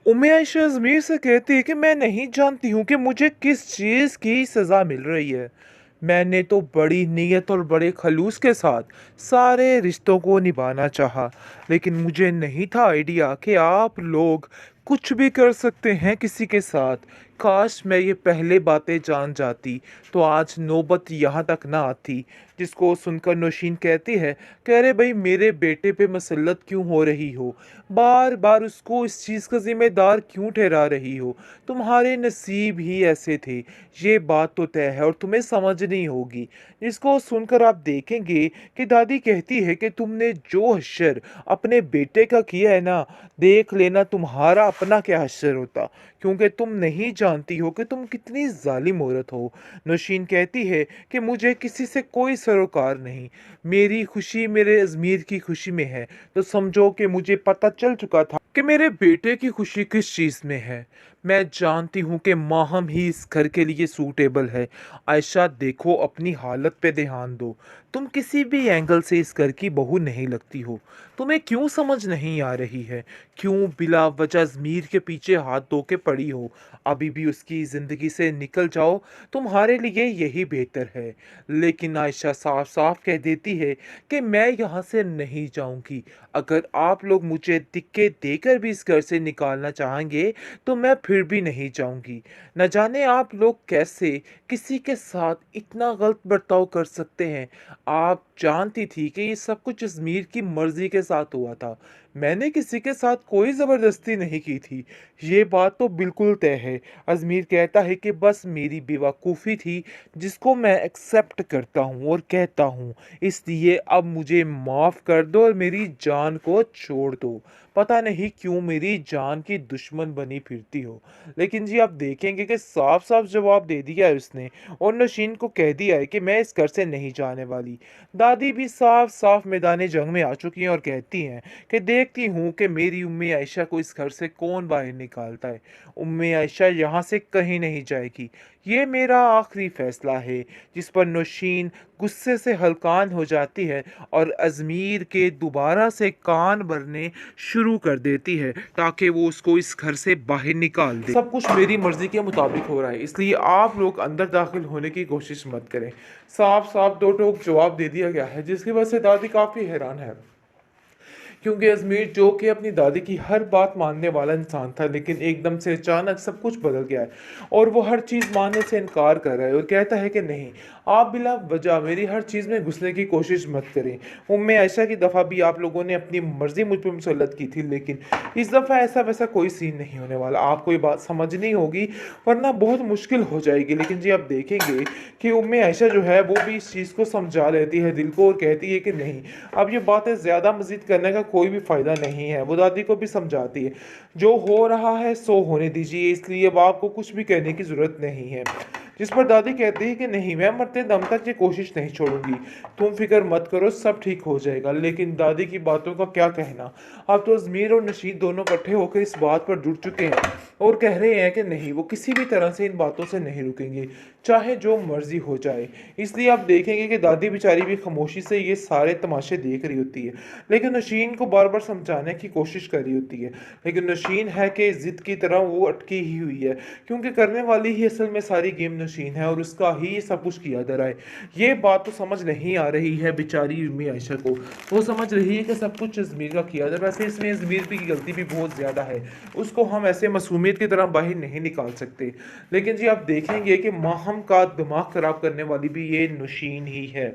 उम्मे आयशा अज़मीर से कहती है कि मैं नहीं जानती हूँ कि मुझे किस चीज़ की सज़ा मिल रही है। मैंने तो बड़ी नीयत और बड़े खलूस के साथ सारे रिश्तों को निभाना चाहा, लेकिन मुझे नहीं था आइडिया कि आप लोग कुछ भी कर सकते हैं किसी के साथ। काश मैं ये पहले बातें जान जाती तो आज नौबत यहाँ तक ना आती। जिसको सुनकर नौशीन कहती है कि अरे भाई, मेरे बेटे पे मसल्लत क्यों हो रही हो, बार बार उसको इस चीज़ का जिम्मेदार क्यों ठहरा रही हो। तुम्हारे नसीब ही ऐसे थे, ये बात तो तय है और तुम्हें समझनी होगी। इसको सुनकर आप देखेंगे कि दादी कहती है कि तुमने जो हश्र अपने बेटे का किया है ना, देख लेना तुम्हारा अपना क्या हश्र होता, क्योंकि तुम नहीं जानती हो कि तुम कितनी जालिम औरत हो। नौशीन कहती है कि मुझे किसी से कोई सरोकार नहीं, मेरी खुशी मेरे अजमीर की खुशी में है। तो समझो कि मुझे पता चल चुका था कि मेरे बेटे की खुशी किस चीज़ में है। मैं जानती हूँ कि माहम ही इस घर के लिए सूटेबल है। आयशा देखो, अपनी हालत पे ध्यान दो। तुम किसी भी एंगल से इस घर की बहू नहीं लगती हो। तुम्हें क्यों समझ नहीं आ रही है? क्यों बिला वजह ज़मीर के पीछे हाथ धो के पड़ी हो? अभी भी उसकी ज़िंदगी से निकल जाओ, तुम्हारे लिए यही बेहतर है। लेकिन आयशा साफ साफ कह देती है कि मैं यहाँ से नहीं जाऊँगी। अगर आप लोग मुझे धिक्के देकर भी इस घर से निकालना चाहेंगे तो मैं फिर भी नहीं जाऊँगी। न जाने आप लोग कैसे किसी के साथ इतना गलत बर्ताव कर सकते हैं। आप जानती थी कि ये सब कुछ अजमीर की मर्जी के साथ हुआ था। मैंने किसी के साथ कोई ज़बरदस्ती नहीं की थी, ये बात तो बिल्कुल तय है। अजमीर कहता है कि बस मेरी बेवकूफ़ी थी, जिसको मैं एक्सेप्ट करता हूँ और कहता हूँ। इसलिए अब मुझे माफ़ कर दो और मेरी जान को छोड़ दो। पता नहीं क्यों मेरी जान की दुश्मन बनी फिरती हो। लेकिन जी, आप देखेंगे कि साफ साफ जवाब दे दिया है उसने और नशीन को कह दिया है कि मैं इस घर से नहीं जाने वाली। दादी भी साफ साफ मैदान जंग में आ चुकी हैं और कहती हैं कि देखती हूँ कि मेरी उम्मी आयशा को इस घर से कौन बाहर निकालता है। उम्मी आयशा यहाँ से कहीं नहीं जाएगी, ये मेरा आखिरी फैसला है। जिस पर नौशीन गुस्से से हलकान हो जाती है और अजमीर के दोबारा से कान भरने शुरू कर देती है ताकि वो उसको इस घर से बाहर निकाल दे। सब कुछ मेरी मर्जी के मुताबिक हो रहा है, इसलिए आप लोग अंदर दाखिल होने की कोशिश मत करें। साफ साफ दो टोक जवाब दे दिया गया है, जिसकी वजह से दादी काफ़ी हैरान है। क्योंकि अजमेर जो कि अपनी दादी की हर बात मानने वाला इंसान था, लेकिन एकदम से अचानक सब कुछ बदल गया है और वो हर चीज़ मानने से इनकार कर रहा है और कहता है कि नहीं, आप बिला वजह मेरी हर चीज़ में घुसने की कोशिश मत करें। उम्मे आयशा की दफ़ा भी आप लोगों ने अपनी मर्ज़ी मुझ पर मुसल्लत की थी, लेकिन इस दफ़ा ऐसा वैसा कोई सीन नहीं होने वाला। आपको ये बात समझनी होगी, वरना बहुत मुश्किल हो जाएगी। लेकिन जी, आप देखेंगे कि उम्मे आयशा जो है वो भी इस चीज़ को समझा लेती है दिल को और कहती है कि नहीं, अब ये बातें ज़्यादा मज़ीद करने का कोई भी फ़ायदा नहीं है। वो दादी को भी समझाती है, जो हो रहा है सो होने दीजिए, इसलिए अब आपको कुछ भी कहने की ज़रूरत नहीं है। जिस पर दादी कहती है कि नहीं, मैं मरते दम तक ये कोशिश नहीं छोड़ूंगी, तुम फिक्र मत करो, सब ठीक हो जाएगा। लेकिन दादी की बातों का क्या कहना, अब तो अजमीर और नशीद दोनों इकट्ठे होकर इस बात पर जुड़ चुके हैं और कह रहे हैं कि नहीं, वो किसी भी तरह से इन बातों से नहीं रुकेंगे, चाहे जो मर्जी हो जाए। इसलिए आप देखेंगे कि दादी बेचारी भी खामोशी से ये सारे तमाशे देख रही होती है, लेकिन नशीन को बार बार समझाने की कोशिश कर रही होती है। लेकिन नशीन है कि जिद की तरह वो अटकी ही हुई है, क्योंकि करने वाली ही असल में सारी गेम नशीन है और उसका ही ये सब कुछ किया जा रहा है। ये बात तो समझ नहीं आ रही है बेचारी उम्मी आयशा को। वो समझ रही है कि सब कुछ ज़मीर का किया जा रहा है। वैसे इसमें ज़मीर की गलती भी बहुत ज़्यादा है, उसको हम ऐसे मासूमियत की तरह बाहर नहीं निकाल सकते। लेकिन जी, आप देखेंगे कि माहम का दिमाग ख़राब करने वाली भी ये नशीन ही है।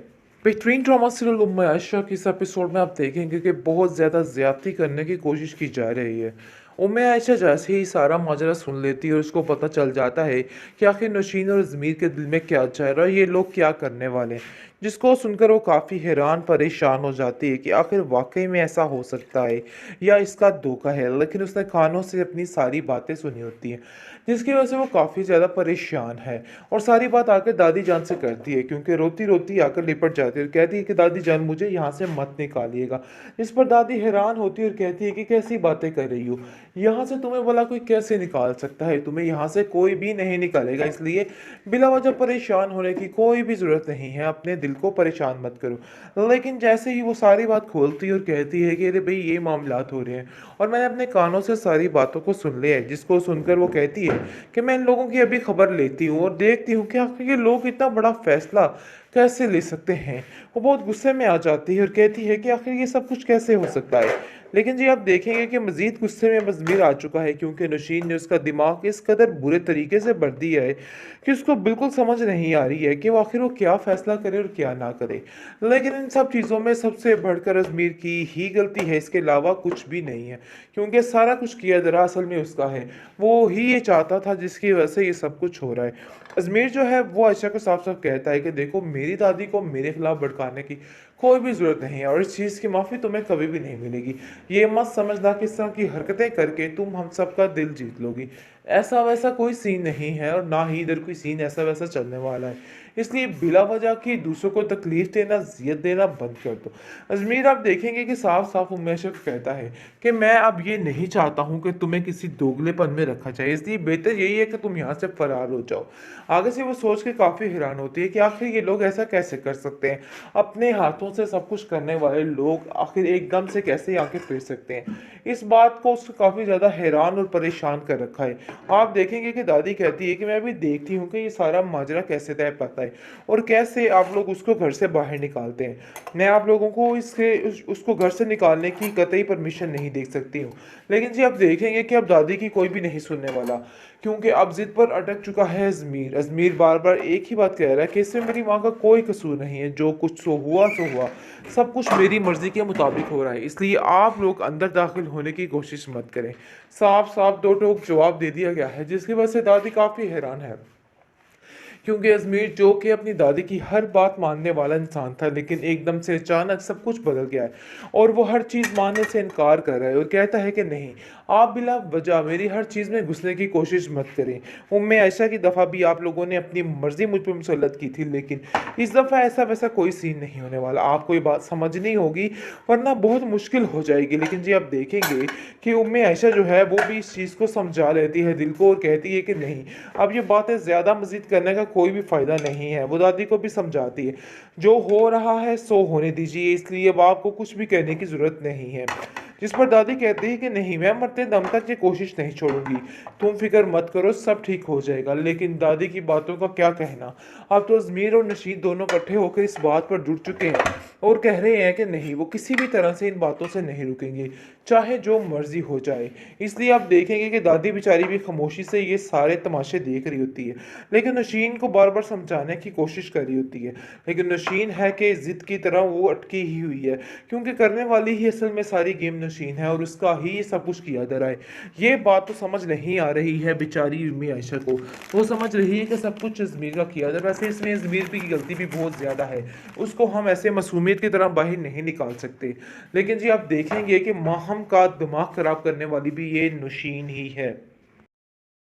बेहतरीन ड्रामा सीरियल उम्मे आयशा के इस एपिसोड में आप देखेंगे कि बहुत ज़्यादा ज़्यादती करने की कोशिश की जा रही है। उम्मे आयशा जैसे ही सारा माजरा सुन लेती है और उसको पता चल जाता है कि आखिर नौशीन और ज़मीर के दिल में क्या चल रहा है, ये लोग क्या करने वाले हैं, जिसको सुनकर वो काफ़ी हैरान परेशान हो जाती है कि आखिर वाकई में ऐसा हो सकता है या इसका धोखा है। लेकिन उसने कानों से अपनी सारी बातें सुनी होती हैं, जिसकी वजह से वो काफ़ी ज़्यादा परेशान है और सारी बात आकर दादी जान से करती है, क्योंकि रोती रोती आकर लिपट जाती है और कहती है कि दादी जान, मुझे यहाँ से मत निकालिएगा। इस पर दादी हैरान होती है और कहती है कि कैसी बातें कर रही हो, यहाँ से तुम्हें भला कोई कैसे निकाल सकता है, तुम्हें यहाँ से कोई भी नहीं निकालेगा, इसलिए बिला वजह परेशान होने की कोई भी ज़रूरत नहीं है। अपने दिल दिल को परेशान मत करो। लेकिन जैसे ही वो सारी बात खोलती है और कहती है कि अरे भई ये मामलात हो रहे हैं और मैंने अपने कानों से सारी बातों को सुन लिया है, जिसको सुनकर वो कहती है कि मैं इन लोगों की अभी खबर लेती हूँ और देखती हूँ कि आखिर ये लोग इतना बड़ा फैसला कैसे ले सकते हैं। वो बहुत गुस्से में आ जाती है और कहती है कि आखिर ये सब कुछ कैसे हो सकता है। लेकिन जी आप देखेंगे कि मज़ीद गुस्से में बज़मीर आ चुका है, क्योंकि नौशीन ने उसका दिमाग इस कदर बुरे तरीके से भर दिया है कि उसको बिल्कुल समझ नहीं आ रही है कि वो आखिर वो क्या फ़ैसला करे और क्या ना करे। लेकिन इन सब चीज़ों में सबसे बढ़कर अज़मीर की ही गलती है, इसके अलावा कुछ भी नहीं है, क्योंकि सारा कुछ किया दरअसल में उसका है। वो ही ये चाहता था जिसकी वजह से ये सब कुछ हो रहा है। अज़मीर जो है वो आयशा को साफ-साफ कहता है कि देखो, मेरी दादी को मेरे खिलाफ भड़काने की कोई भी ज़रूरत नहीं है और इस चीज़ की माफ़ी तुम्हें कभी भी नहीं मिलेगी। ये मत समझना कि इस तरह की हरकतें करके तुम हम सबका दिल जीत लोगी। ऐसा-वैसा कोई सीन नहीं है और ना ही इधर कोई सीन ऐसा-वैसा चलने वाला है। इसलिए बिला वजह की दूसरों को तकलीफ़ देना, ज़ियत देना बंद कर दो। अज़मीर आप देखेंगे कि साफ-साफ उम्मे अयशा को कहता है कि मैं अब ये नहीं चाहता हूँ कि तुम्हें किसी दोगलेपन में रखा जाए, इसलिए बेहतर यही है कि तुम यहाँ से फ़रार हो जाओ। आगे से वो सोच के काफ़ी हैरान होती है कि आखिर ये लोग ऐसा कैसे कर सकते हैं? अपने हाथों से सब कुछ करने वाले लोग आखिर एकदम से कैसे आके फिर सकते हैं? इस बात को उसको काफ़ी ज़्यादा हैरान और परेशान कर रखा है। आप देखेंगे कि दादी कहती है कि मैं अभी देखती हूँ कि ये सारा माजरा कैसे तय पाता है और कैसे आप लोग उसको घर से बाहर निकालते हैं। मैं आप लोगों को उसको घर से निकालने की कतई परमिशन नहीं दे सकती हूँ। लेकिन जी आप देखेंगे कि अब दादी की कोई भी नहीं सुनने वाला, क्योंकि अब ज़िद पर अटक चुका है अज़मीर। अज़मीर बार-बार एक ही बात कह रहा है कि इसमें मेरी माँ का कोई कसूर नहीं है, जो कुछ सो हुआ। सब कुछ मेरी मर्ज़ी के मुताबिक हो रहा है, इसलिए आप लोग अंदर दाखिल होने की कोशिश मत करें। साफ-साफ दो टोक जवाब दे दिया गया है, जिसकी वजह से दादी काफ़ी हैरान है। क्योंकि अजमेर जो कि अपनी दादी की हर बात मानने वाला इंसान था, लेकिन एकदम से अचानक सब कुछ बदल गया है और वो हर चीज़ मानने से इनकार कर रहा है और कहता है कि नहीं, आप बिला वजह मेरी हर चीज़ में घुसने की कोशिश मत करें। उम्मे आयशा की दफ़ा भी आप लोगों ने अपनी मर्ज़ी मुझ पर मुसल्लत की थी, लेकिन इस दफ़ा ऐसा वैसा कोई सीन नहीं होने वाला। आपको ये बात समझनी होगी, वरना बहुत मुश्किल हो जाएगी। लेकिन जी आप देखेंगे कि उम्मे आयशा जो है वो भी इस चीज़ को समझा लेती है दिल को और कहती है कि नहीं, अब ये बातें ज़्यादा मज़ीद करने का कोई भी फ़ायदा नहीं है। वो दादी को भी समझाती है, जो हो रहा है सो होने दीजिए, इसलिए अब आपको कुछ भी कहने की ज़रूरत नहीं है। जिस पर दादी कहती है कि नहीं, मैं मरते दम तक ये कोशिश नहीं छोड़ूंगी, तुम फिक्र मत करो, सब ठीक हो जाएगा। लेकिन दादी की बातों का क्या कहना, अब तो अजमीर और नशीद दोनों इकट्ठे होकर इस बात पर जुड़ चुके हैं और कह रहे हैं कि नहीं, वो किसी भी तरह से इन बातों से नहीं रुकेंगे, चाहे जो मर्जी हो जाए। इसलिए आप देखेंगे कि दादी बेचारी भी खामोशी से ये सारे तमाशे देख रही होती है, लेकिन नशीन को बार बार समझाने की कोशिश कर रही होती है। लेकिन नशीन है कि जिद की तरह वो अटकी ही हुई है, क्योंकि करने वाली ही असल में सारी गेम नशीन है और उसका ही ये सब कुछ किया जा रहा है। ये बात तो समझ नहीं आ रही है बेचारी उम्मी आयशा को। वो समझ रही है कि सब कुछ ज़मीर का किया जा रहा है। वैसे इसमें ज़मीर की गलती भी बहुत ज़्यादा है, उसको हम ऐसे मासूमियत की तरह बाहर नहीं निकाल सकते। लेकिन जी आप देखेंगे कि माहम का दिमाग ख़राब करने वाली भी ये नशीन ही है।